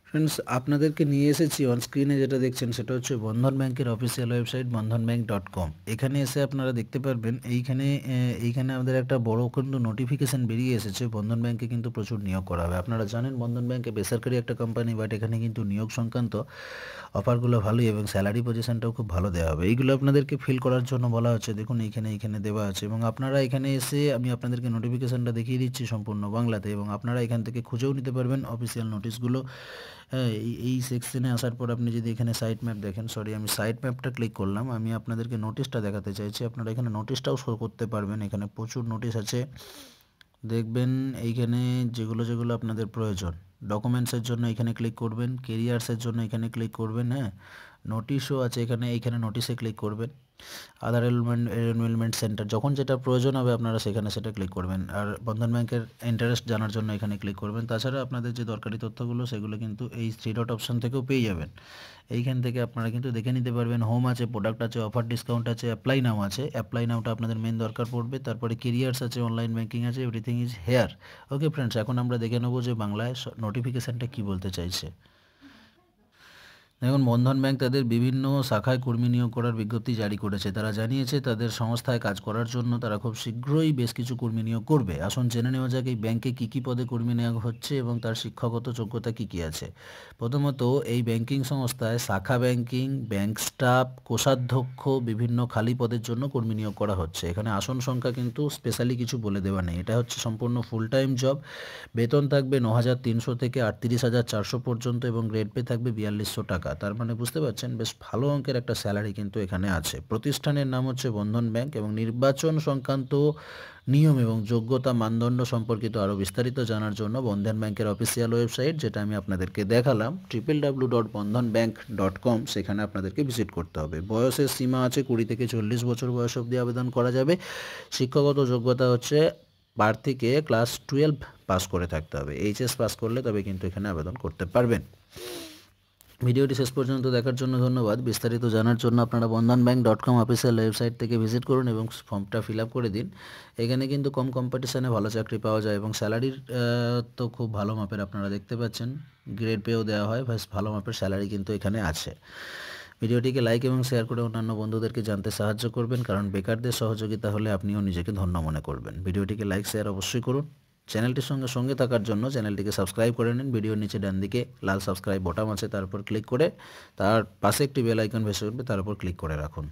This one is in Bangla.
ফ্রেন্ডস, আপনাদেরকে নিয়ে এসেছি অন স্ক্রিনে যেটা দেখছেন সেটা হচ্ছে বন্ধন ব্যাংকের অফিসিয়াল ওয়েবসাইট bandhanbank.com। এখানে এসে আপনারা দেখতে পারবেন এইখানে আমাদের একটা বড় কিন্তু নোটিফিকেশান বেরিয়ে এসেছে। বন্ধন ব্যাংকে কিন্তু প্রচুর নিয়োগ করা হবে। আপনারা জানেন বন্ধন ব্যাংকে বেসরকারি একটা কোম্পানি, বাট এখানে কিন্তু নিয়োগ সংক্রান্ত অফারগুলো ভালোই এবং স্যালারি পজিশনটাও খুব ভালো দেওয়া হবে। এইগুলো আপনাদেরকে ফিল করার জন্য বলা হচ্ছে। দেখুন এইখানে দেওয়া আছে এবং আপনারা এখানে এসে আমি আপনাদেরকে নোটিফিকেশানটা দেখিয়ে দিচ্ছি সম্পূর্ণ বাংলাতে এবং আপনারা এখান থেকে খুঁজেও নিতে পারবেন অফিসিয়াল নোটিশগুলো। হ্যাঁ, এই সেকশনে আসার পর আপনি যদি এখানে সাইট ম্যাপ দেখেন, সরি আমি সাইট ম্যাপটা ক্লিক করলাম, আমি আপনাদেরকে নোটিশটা দেখাতে চাইছি। আপনারা এখানে নোটিশটাও শো করতে পারবেন। এখানে প্রচুর নোটিশ আছে, দেখবেন এইখানে যেগুলো আপনাদের প্রয়োজন। ডকুমেন্টসের জন্য এখানে ক্লিক করবেন, কেরিয়ার্সের জন্য এখানে ক্লিক করবেন। হ্যাঁ, নোটিশও আছে এইখানে নোটিশে ক্লিক করবেন। আধার এনরোলমেন্ট সেন্টার, যখন যেটা প্রয়োজন হবে আপনারা সেখানে সেটা ক্লিক করবেন। আর বন্ধন ব্যাংকের ইন্টারেস্ট জানার জন্য এখানে ক্লিক করবেন। তাছাড়া আপনাদের যে দরকারি তথ্যগুলো সেগুলো কিন্তু এই 3 ডট অপশান থেকেও পেয়ে যাবেন। এইখান থেকে আপনারা কিন্তু দেখে নিতে পারবেন। হোম আছে, প্রোডাক্ট আছে, অফার ডিসকাউন্ট আছে, অ্যাপ্লাই নাও আছে। অ্যাপ্লাই নাওটা আপনাদের মেন দরকার পড়বে। তারপরে কেরিয়ার্স আছে, অনলাইন ব্যাংকিং আছে, everything is here. Okay friends, এখন আমরা দেখে নেবো যে বাংলায় নোটিফিকেশানটা কী বলতে চাইছে। দেখুন, বন্ধন ব্যাংক তাদের বিভিন্ন শাখায় কর্মী নিয়োগ করার বিজ্ঞপ্তি জারি করেছে। তারা জানিয়েছে তাদের সংস্থায় কাজ করার জন্য তারা খুব শীঘ্রই বেশ কিছু কর্মী নিয়োগ করবে। আসুন জেনে নেওয়া যাক এই ব্যাংকে কী কী পদে কর্মী নিয়োগ হচ্ছে এবং তার শিক্ষাগত যোগ্যতা কী কী আছে। প্রথমত, এই ব্যাংকিং সংস্থায় শাখা ব্যাংকিং, ব্যাংক স্টাফ, কোষাধ্যক্ষ, বিভিন্ন খালি পদের জন্য কর্মী নিয়োগ করা হচ্ছে। এখানে আসন সংখ্যা কিন্তু স্পেশালি কিছু বলে দেওয়া নেই। এটা হচ্ছে সম্পূর্ণ ফুল টাইম জব। বেতন থাকবে 9,300 থেকে 38,400 পর্যন্ত এবং গ্রেড পে থাকবে 4200 টাকা। তার মানে বুঝতে পারছেন বেশ ভালো অঙ্কের একটা স্যালারি কিন্তু এখানে আছে। প্রতিষ্ঠানের নাম হচ্ছে বন্ধন ব্যাংক এবং নির্বাচন সংক্রান্ত নিয়ম এবং যোগ্যতা মানদণ্ড সম্পর্কিত আরও বিস্তারিত জানার জন্য বন্ধন ব্যাংকের অফিসিয়াল ওয়েবসাইট, যেটা আমি আপনাদেরকে দেখালাম, www.bandhanbank.com, সেখানে আপনাদেরকে ভিজিট করতে হবে। বয়সের সীমা আছে 20 থেকে 40 বছর বয়স অবধি আবেদন করা যাবে। শিক্ষাগত যোগ্যতা হচ্ছে প্রার্থীকে ক্লাস 12 পাস করে থাকতে হবে। এইচএস পাস করলে তবে কিন্তু এখানে আবেদন করতে পারবেন। ভিডিওটি শেষ পর্যন্ত দেখার জন্য ধন্যবাদ। বিস্তারিত জানার জন্য আপনারা bandhanbank.com অফিসিয়াল ওয়েবসাইট থেকে ভিজিট করুন এবং ফর্মটা ফিল আপ করে দিন। এখানে কিন্তু কম কম্পিটিশানে ভালো চাকরি পাওয়া যায় এবং স্যালারির তো খুব ভালো মাপের, আপনারা দেখতে পাচ্ছেন গ্রেড পেও দেওয়া হয়, বেশ ভালো মাপের স্যালারি কিন্তু এখানে আছে। ভিডিওটিকে লাইক এবং শেয়ার করে অন্যান্য বন্ধুদেরকে জানতে সাহায্য করবেন, কারণ বেকারদের সহযোগিতা হলে আপনিও নিজেকে ধন্য মনে করবেন। ভিডিওটিকে লাইক শেয়ার অবশ্যই করুন। চ্যানেলটির সঙ্গে থাকার জন্য চ্যানেলটিকে সাবস্ক্রাইব করে নিন। ভিডিওর নিচে ডান দিকে লাল সাবস্ক্রাইব বটন আছে, তার উপর ক্লিক করে তার পাশে একটি বেল আইকন ভেসে উঠবে, তার উপর ক্লিক করে রাখুন।